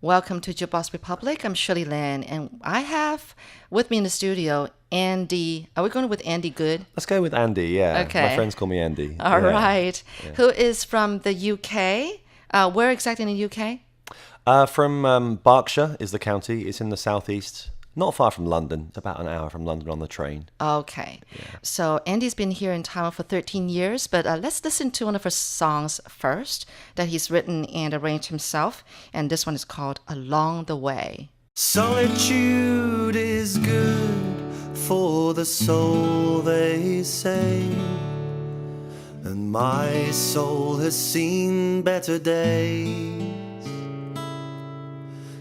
Welcome to Jukebox Republic. I'm Shirley Lin, and I have with me in the studio Andy. Are we going with Andy Goode? Let's go with Andy, yeah. Okay. My friends call me Andy. All right. Yeah. Who is from the UK. Where exactly in the UK? From Berkshire is the county. It's in the southeast. Not far from London. It's about an hour from London on the train. Okay. Yeah. So Andy's been here in Taiwan for 13 years, but let's listen to one of his songs first that he's written and arranged himself. And this one is called Along the Way. Solitude is good for the soul, they say, and my soul has seen better days.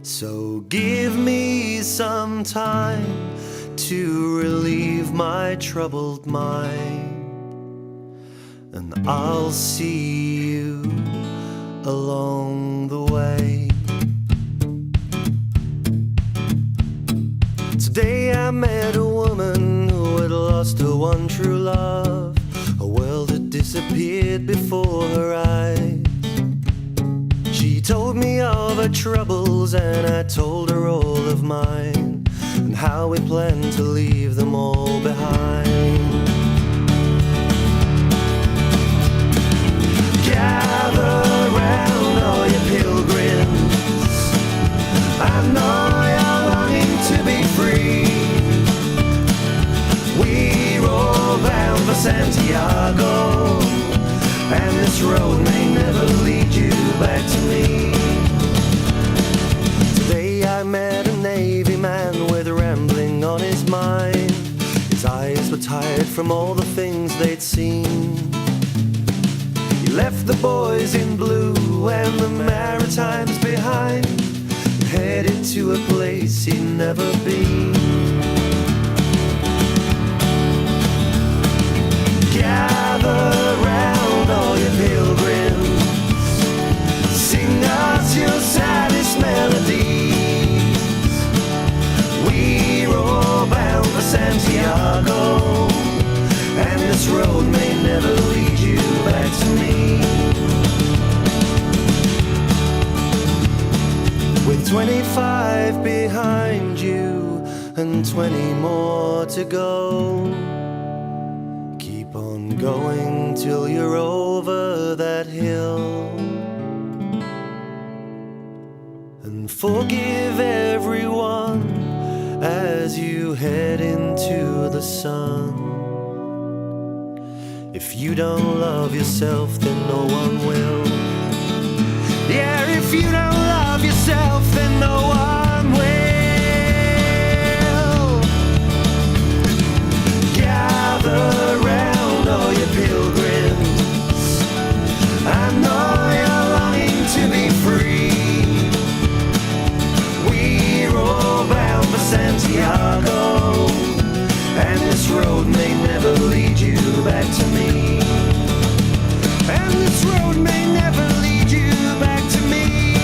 So give me some time to relieve my troubled mind, and I'll see you along the way. Today I met a woman who had lost her one true love. A world had disappeared before her eyes. She told me of her troubles and I told her all of mine, and how we plan to leave them all behind. Gather round all you pilgrims, I know you're longing to be free. We're all bound for Santiago, and this road may never lead you back to me. Today I met a Navy man with rambling on his mind. His eyes were tired from all the things they'd seen. He left the boys in blue and the Maritimes behind, and headed to a place he'd never been. Gather round all your pilgrims, sing us your saddest melodies. We're all bound for Santiago, and this road may never lead you back to me. With 25 behind you and 20 more to go, keep on going till you're over that hill. And forgive everyone as you head into the sun. If you don't love yourself, then no one will. Yeah, if you don't love yourself, then no one will. Gather round all your pilgrims, I know you're longing to be free. We're all bound for Santiago, and this road may never lead you back to me. And this road may never lead you back to me.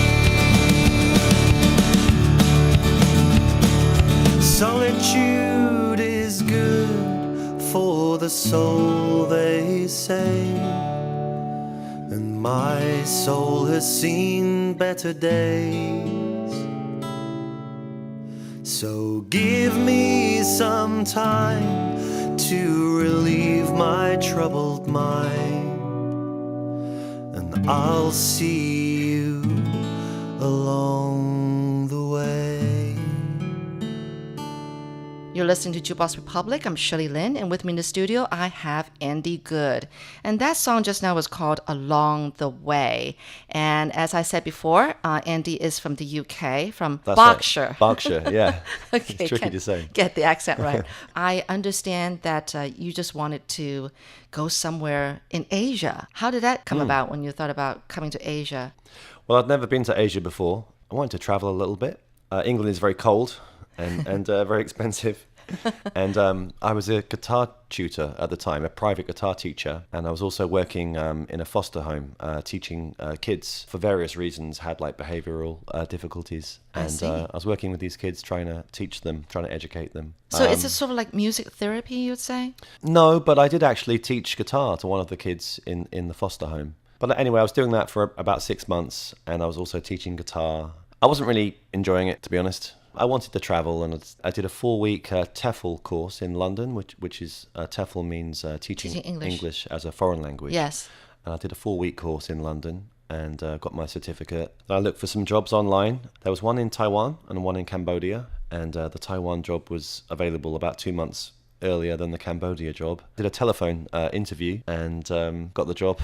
Solitude is good for the soul, they say, and my soul has seen better days. So give me some time to relieve my troubled mind, and I'll see you along the way. You're listening to Jukebox Republic. I'm Shirley Lin, and with me in the studio, I have Andy Goode. And that song just now was called Along the Way. And as I said before, Andy is from the UK, from Berkshire. Right. Berkshire, yeah. Okay, it's tricky to say. Get the accent right. I understand that you just wanted to go somewhere in Asia. How did that come about when you thought about coming to Asia? Well, I'd never been to Asia before. I wanted to travel a little bit. England is very cold and very expensive. And I was a guitar tutor at the time, a private guitar teacher. And I was also working in a foster home, teaching kids for various reasons, had like behavioral difficulties. And I was working with these kids, trying to teach them, trying to educate them. So is it sort of like music therapy, you'd say? No, but I did actually teach guitar to one of the kids in the foster home. But anyway, I was doing that for about 6 months, and I was also teaching guitar. I wasn't really enjoying it, to be honest. I wanted to travel, and I did a 4-week TEFL course in London, which is TEFL means teaching English as a foreign language. Yes. I did a 4-week course in London and got my certificate. I looked for some jobs online. There was one in Taiwan and one in Cambodia, and the Taiwan job was available about 2 months earlier than the Cambodia job. Did a telephone interview and got the job.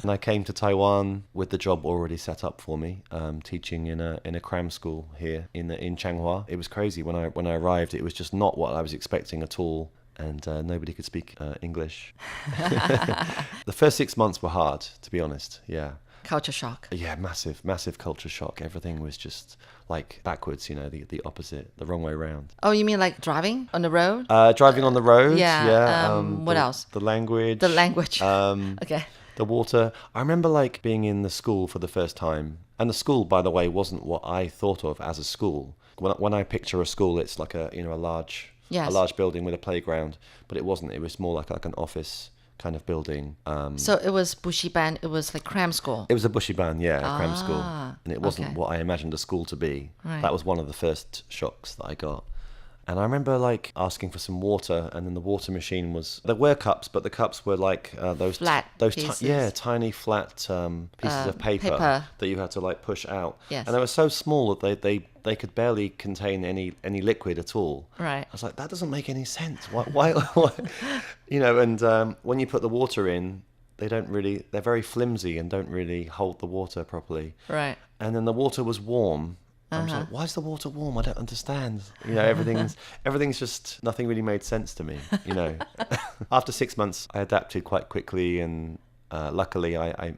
And I came to Taiwan with the job already set up for me, teaching in a cram school here in Changhua. It was crazy. When I arrived, it was just not what I was expecting at all. And nobody could speak English. The first 6 months were hard, to be honest. Yeah. Culture shock. Yeah, massive culture shock. Everything was just like backwards, the opposite, the wrong way around. Oh, you mean like driving on the road? Driving on the road. Yeah. What else? The language. The language. Okay. The water. I remember like being in the school for the first time. And the school, by the way, wasn't what I thought of as a school. When I picture a school, it's like a large... Yes. A large building with a playground, but it wasn't. It was more like an office kind of building. So it was bushiban. It was like cram school. It was a bushiban, yeah, a cram school, and it wasn't what I imagined a school to be. Right. That was one of the first shocks that I got. And I remember like asking for some water, and then the water machine was. There were cups, but the cups were like those flat pieces. Tiny flat pieces of paper that you had to like push out. Yes. And they were so small that they could barely contain any liquid at all. Right. I was like, that doesn't make any sense. Why? And when you put the water in, they're very flimsy and don't really hold the water properly. Right. And then the water was warm. I was like, why is the water warm? I don't understand. Everything's just, nothing really made sense to me, After 6 months, I adapted quite quickly, and luckily I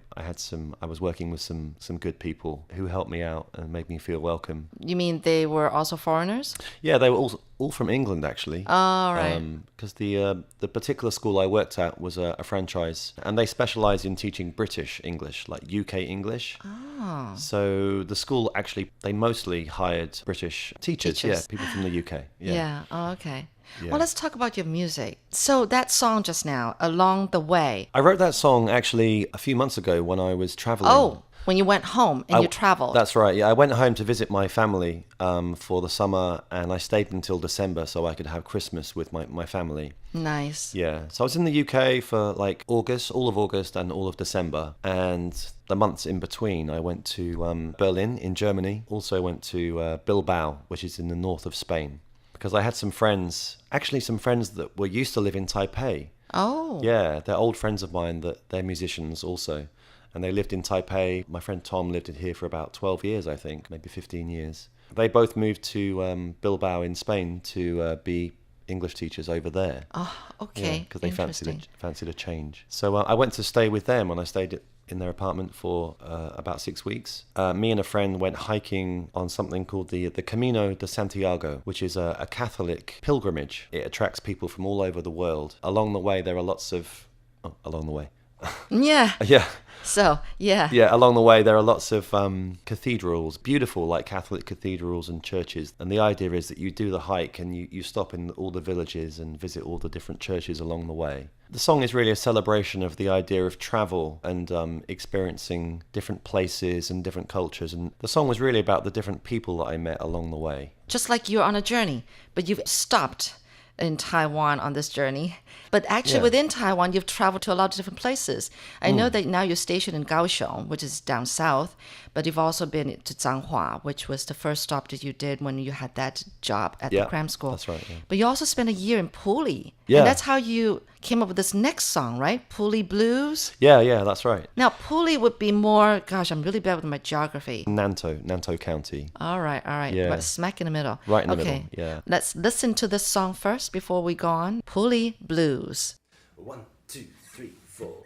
was working with some good people who helped me out and made me feel welcome. You mean they were also foreigners? Yeah, they were all from England, actually. Oh, right. Because the particular school I worked at was a franchise, and they specialise in teaching British English, like UK English. Oh. So the school actually, they mostly hired British teachers. Yeah, people from the UK. Yeah. Oh, okay. Yeah. Well, let's talk about your music. So that song just now, Along the Way. I wrote that song actually a few months ago when I was traveling. Oh, when you went home and you traveled. That's right. Yeah, I went home to visit my family for the summer, and I stayed until December so I could have Christmas with my family. Nice. Yeah. So I was in the UK for like August, all of August and all of December. And the months in between, I went to Berlin in Germany. Also went to Bilbao, which is in the north of Spain. Because I had some friends that were used to live in Taipei. Oh. Yeah, they're old friends of mine they're musicians also. And they lived in Taipei. My friend Tom lived here for about 12 years, I think, maybe 15 years. They both moved to Bilbao in Spain to be English teachers over there. Oh, okay. Because they fancied a change. So I went to stay with them, and I stayed in their apartment for about 6 weeks. Me and a friend went hiking on something called the Camino de Santiago, which is a Catholic pilgrimage. It attracts people from all over the world. Along the way, there are lots of... along the way. Yeah. Yeah. So, yeah. Yeah, along the way there are lots of cathedrals, beautiful like Catholic cathedrals and churches. And the idea is that you do the hike and you stop in all the villages and visit all the different churches along the way. The song is really a celebration of the idea of travel and experiencing different places and different cultures. And the song was really about the different people that I met along the way. Just like you're on a journey, but you've stopped in Taiwan on this journey. But actually within Taiwan, you've traveled to a lot of different places. I know that now you're stationed in Kaohsiung, which is down south, but you've also been to Changhua, which was the first stop that you did when you had that job at the cram school. That's right. Yeah. But you also spent a year in Puli. Yeah. And that's how you came up with this next song, right? Puli Blues? Yeah, that's right. Now, Puli would be more, gosh, I'm really bad with my geography. Nantou County. All right. Yeah. But smack in the middle. Right in the middle, yeah. Let's listen to this song first before we go on. Puli Blues. 1, 2, 3, 4.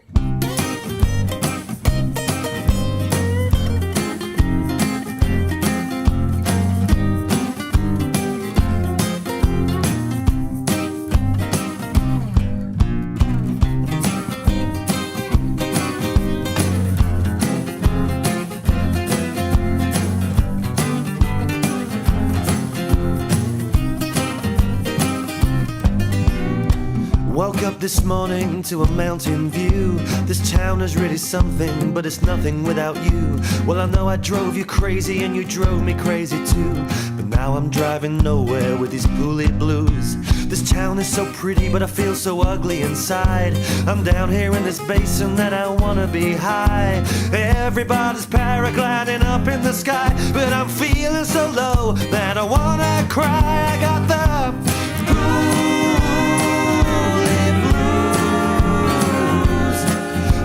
Welcome woke up this morning to a mountain view. This town is really something, but it's nothing without you. Well, I know I drove you crazy and you drove me crazy too, but now I'm driving nowhere with these Puli Blues. This town is so pretty, but I feel so ugly inside. I'm down here in this basin that I wanna be high. Everybody's paragliding up in the sky, but I'm feeling so low that I wanna cry. I got the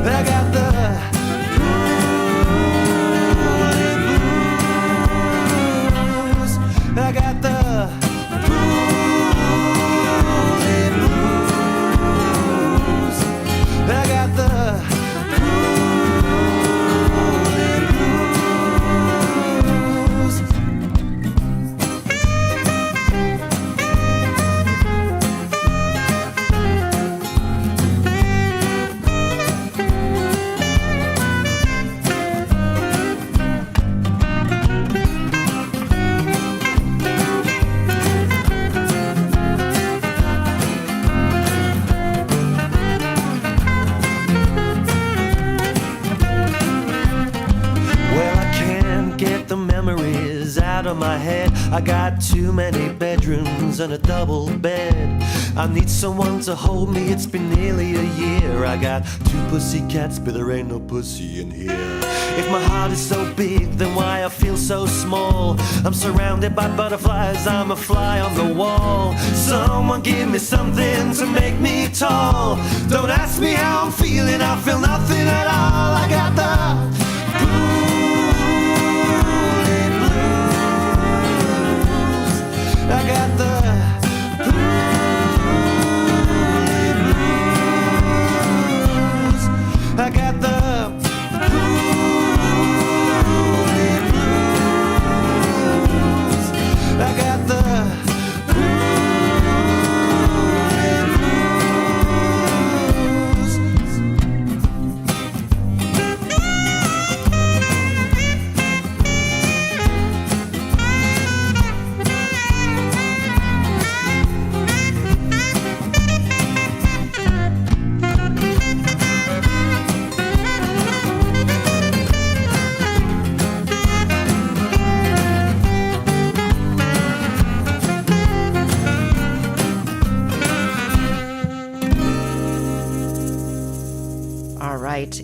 I got the Puli Blues. I got the Puli Blues. I got the of my head. I got too many bedrooms and a double bed. I need someone to hold me, it's been nearly a year. I got 2 pussycats, but there ain't no pussy in here. If my heart is so big, then why I feel so small? I'm surrounded by butterflies, I'm a fly on the wall. Someone give me something to make me tall. Don't ask me how I'm feeling, I feel nothing at all. I got the I got the Puli Blues. I got the Puli Blues. I got the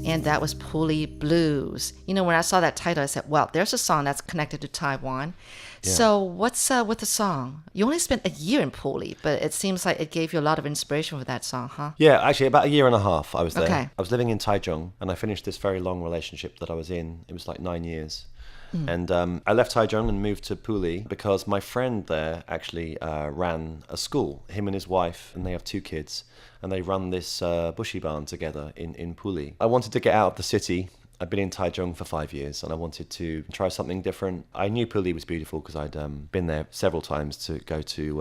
and that was Puli Blues. You know, when I saw that title, I said, well, there's a song that's connected to Taiwan. Yeah. So what's with the song? You only spent a year in Puli, but it seems like it gave you a lot of inspiration for that song, huh? Yeah, actually, about a year and a half I was there. Okay. I was living in Taichung, and I finished this very long relationship that I was in. It was like 9 years. And I left Taichung and moved to Puli because my friend there actually ran a school, him and his wife, and they have 2 kids. And they run this bushy barn together in Puli. I wanted to get out of the city. I'd been in Taichung for 5 years and I wanted to try something different. I knew Puli was beautiful because I'd been there several times to go to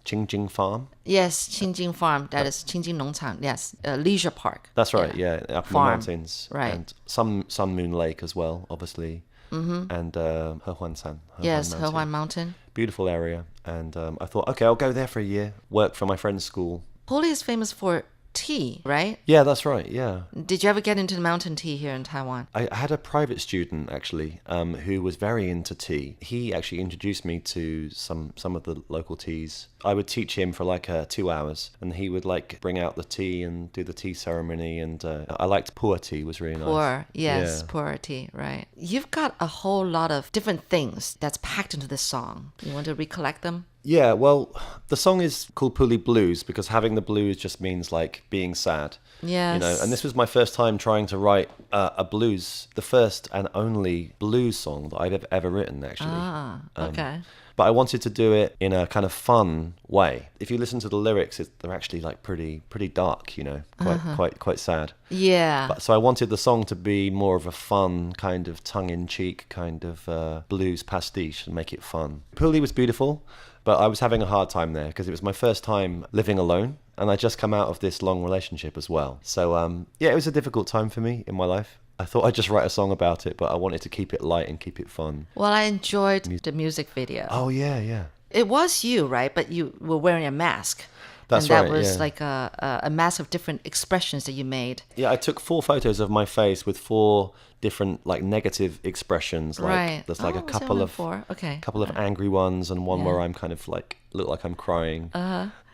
Qingjing Farm. Yes, Qingjing Farm. That is Qingjing Nongchang. Yes, leisure park. That's right, yeah, up in the mountains. Right. And Sun Moon Lake as well, obviously. Mm-hmm. And Hehuanshan. Yes, Hehuan Mountain. Beautiful area. And I thought, okay, I'll go there for a year, work for my friend's school. Puli is famous for tea, right? Yeah, that's right, yeah. Did you ever get into the mountain tea here in Taiwan? I had a private student, actually, who was very into tea. He actually introduced me to some of the local teas. I would teach him for like 2 hours, and he would like bring out the tea and do the tea ceremony, and I liked pu'er tea, was really nice. Pu'er, yes, yeah. Pu'er tea, right. You've got a whole lot of different things that's packed into this song. You want to recollect them? Yeah, well, the song is called Puli Blues because having the blues just means like being sad. Yes. You know, and this was my first time trying to write a blues, the first and only blues song that I've ever written, actually. Ah, okay. But I wanted to do it in a kind of fun way. If you listen to the lyrics, they're actually like pretty dark, you know, quite sad. Yeah. So I wanted the song to be more of a fun kind of tongue-in-cheek kind of blues pastiche and make it fun. Puli was beautiful, but I was having a hard time there because it was my first time living alone, and I'd just come out of this long relationship as well. So yeah, it was a difficult time for me in my life. I thought I'd just write a song about it, but I wanted to keep it light and keep it fun. Well, I enjoyed the music video. Oh, yeah, yeah. It was you, right? But you were wearing a mask. That's and that right, was yeah. like a mass of different expressions that you made. Yeah, I took 4 photos of my face with 4 different like negative expressions. Like Right. there's like Oh, a was there couple only of 4? Okay. couple of angry ones and one Yeah. where I'm kind of like look like I'm crying.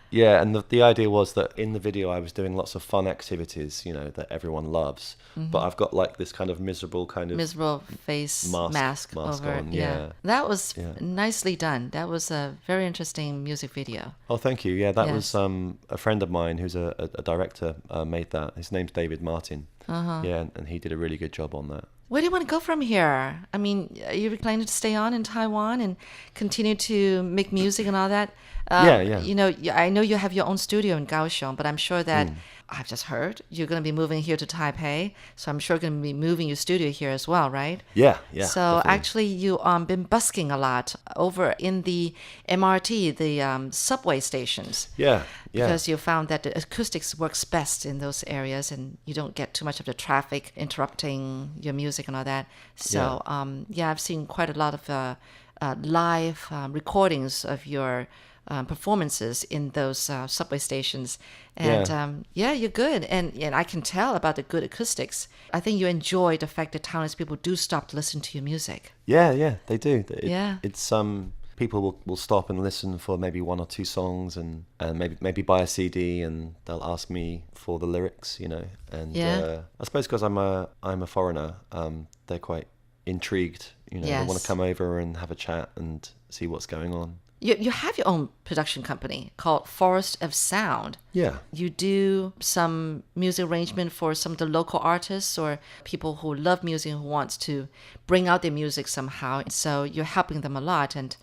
Yeah, and the idea was that in the video I was doing lots of fun activities, you know, that everyone loves. But I've got like this kind of miserable kind of Miserable face mask over. on, yeah. That was Yeah. nicely done. That was a very interesting music video. Oh, thank you. Yeah, that Yes. was a friend of mine who's a director made that. His name's David Martin. Yeah, and he did a really good job on that. Where do you want to go from here? I mean, are you planning to stay on in Taiwan and continue to make music and all that? Yeah. You know, I know you have your own studio in Kaohsiung, but I'm sure that I've just heard you're going to be moving here to Taipei. So I'm sure you're going to be moving your studio here as well, right? Yeah. So definitely. actually, you been busking a lot over in the MRT, the subway stations. Yeah. Because you found that the acoustics works best in those areas, and you don't get too much of the traffic interrupting your music and all that. So I've seen quite a lot of live recordings of your performances in those subway stations, and you're good, and I can tell about the good acoustics. I think you enjoy the fact that Taiwanese people do stop to listen to your music. Yeah, they do. Yeah. It's people will stop and listen for maybe 1 or 2 songs and maybe buy a CD and they'll ask me for the lyrics, you know. And I suppose because I'm a foreigner, they're quite intrigued, you know. They want Yes. to come over and have a chat and see what's going on. You have your own production company called Forest of Sound. Yeah. You do some music arrangement for some of the local artists or people who love music who wants to bring out their music somehow. So you're helping them a lot, and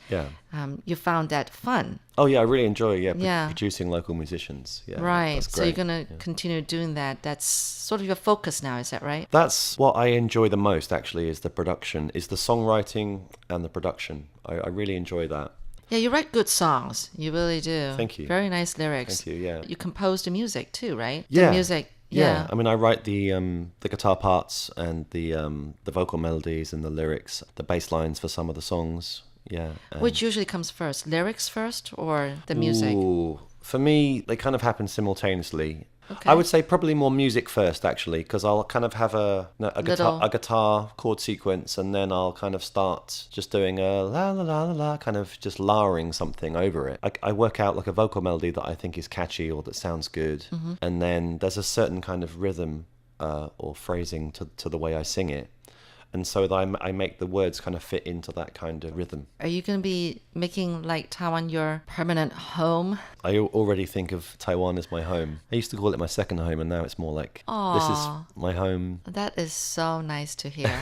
you found that fun. Oh yeah, I really enjoy Yeah. producing local musicians. Yeah, Right. that's So you're great. going to continue doing that. That's sort of your focus now, is that right? That's what I enjoy the most. Actually, is the production, is the songwriting and the production. I really enjoy that. Yeah, you write good songs. You really do. Thank you. Very nice lyrics. Thank you, yeah. You compose the music too, right? Yeah. The music. Yeah, I mean, I write the guitar parts and the vocal melodies and the lyrics, the bass lines for some of the songs. Yeah. Which usually comes first? Lyrics first or the music? Ooh, for me, they kind of happen simultaneously. Okay. I would say probably more music first, actually, because I'll kind of have a guitar chord sequence, and then I'll kind of start just doing a la la la la la, kind of just lowering something over it. I work out like a vocal melody that I think is catchy or that sounds good, and then there's a certain kind of rhythm or phrasing to the way I sing it. And so that I make the words kind of fit into that kind of rhythm. Are you going to be making like Taiwan your permanent home? I already think of Taiwan as my home. I used to call it my second home, and now it's more like, this is my home. That is so nice to hear.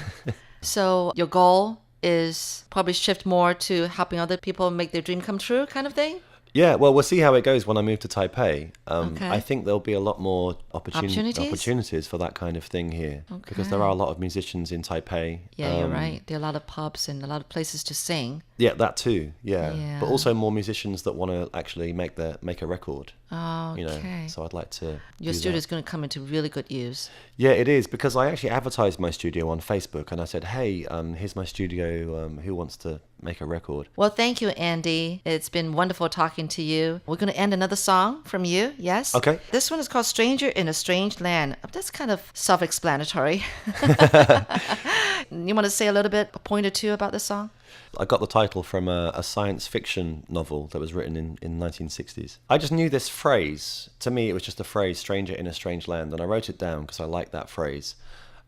So your goal is probably shift more to helping other people make their dream come true kind of thing? Yeah, well, we'll see how it goes when I move to Taipei. Okay. I think there'll be a lot more Opportunities? opportunities for that kind of thing here. Because there are a lot of musicians in Taipei. Yeah, you're right. There are a lot of pubs and a lot of places to sing. Yeah, that too. Yeah. Yeah. But also more musicians that want to actually make a record. Oh, okay. You know, so I'd like to. Your do studio that. is going to come into really good use. Yeah, it is, because I actually advertised my studio on Facebook, and I said, hey, here's my studio, who wants to make a record? Well, thank you, Andy. It's been wonderful talking to you. We're going to end another song from you, yes? Okay. This one is called Stranger in a Strange Land. That's kind of self-explanatory. You want to say a little bit, a point or two about this song? I got the title from a science fiction novel that was written in 1960s. I just knew this phrase. To me, it was just a phrase, stranger in a strange land, and I wrote it down because I liked that phrase.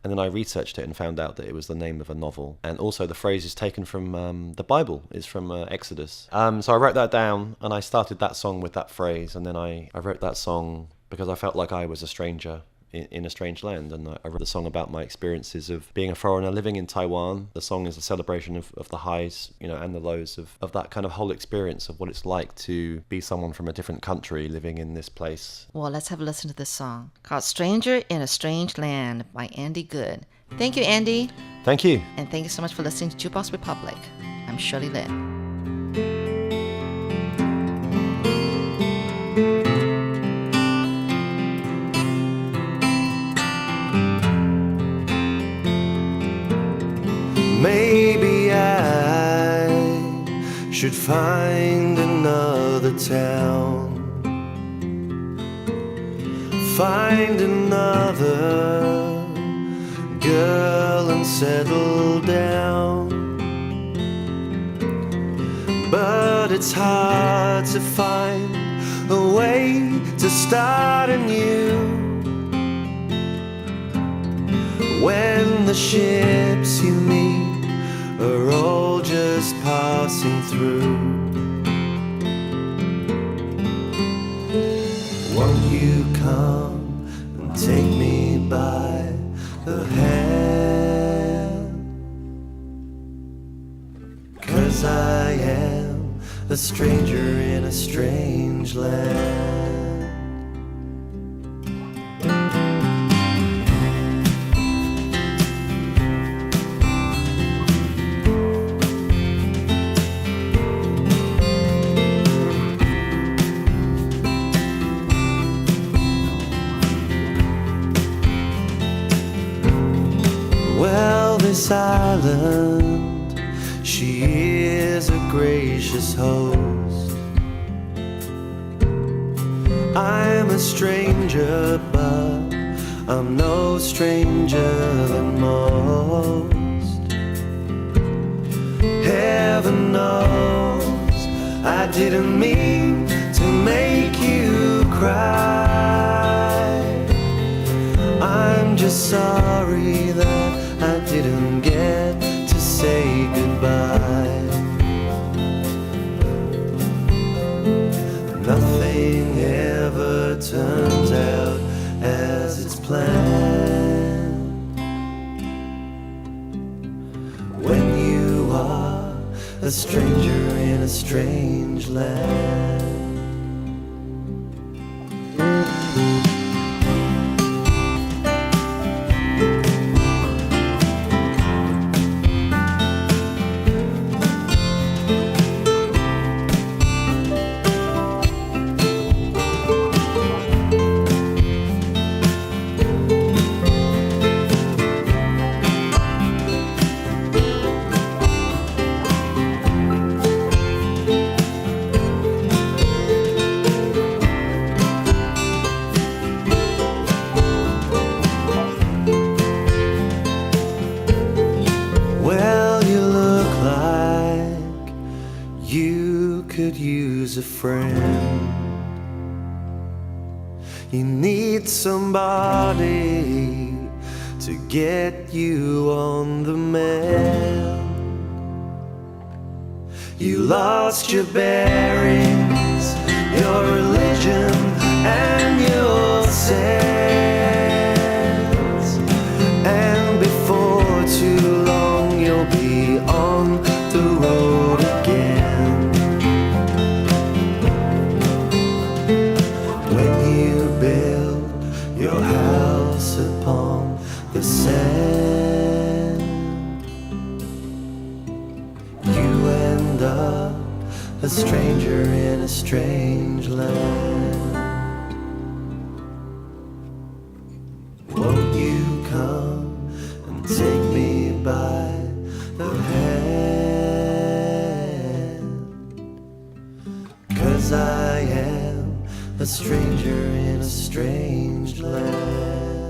And then I researched it and found out that it was the name of a novel. And also the phrase is taken from the Bible, is from Exodus. So I wrote that down, and I started that song with that phrase, and then I wrote that song because I felt like I was a stranger in a strange land, and I wrote the song about my experiences of being a foreigner living in Taiwan. The song is a celebration of the highs, you know, and the lows of that kind of whole experience of what it's like to be someone from a different country living in this place. Well, let's have a listen to this song called Stranger in a Strange Land by Andy Goode. Thank you, Andy. Thank you. And thank you so much for listening to Jukebox Republic. I'm Shirley Lin. Maybe I should find another town find another girl and settle down. But it's hard to find a way to start anew when the ships you meet are all just passing through. Won't you come and take me by the hand? 'Cause I am a stranger in a strange land. Well, this island, she is a gracious host. I'm a stranger, but I'm no stranger than most. Heaven knows I didn't mean to make you cry. I'm just sorry that I didn't get to say goodbye. Nothing ever turns out as it's planned. When you are a stranger in a strange land. A friend, you need somebody to get you on the mend. You lost your bearings, your religion and your sense, and before too long you'll be on the road again. Your house upon the sand, you end up a stranger in a strange land. Won't you come and take me by the hand? 'Cause I am a stranger in a strange land.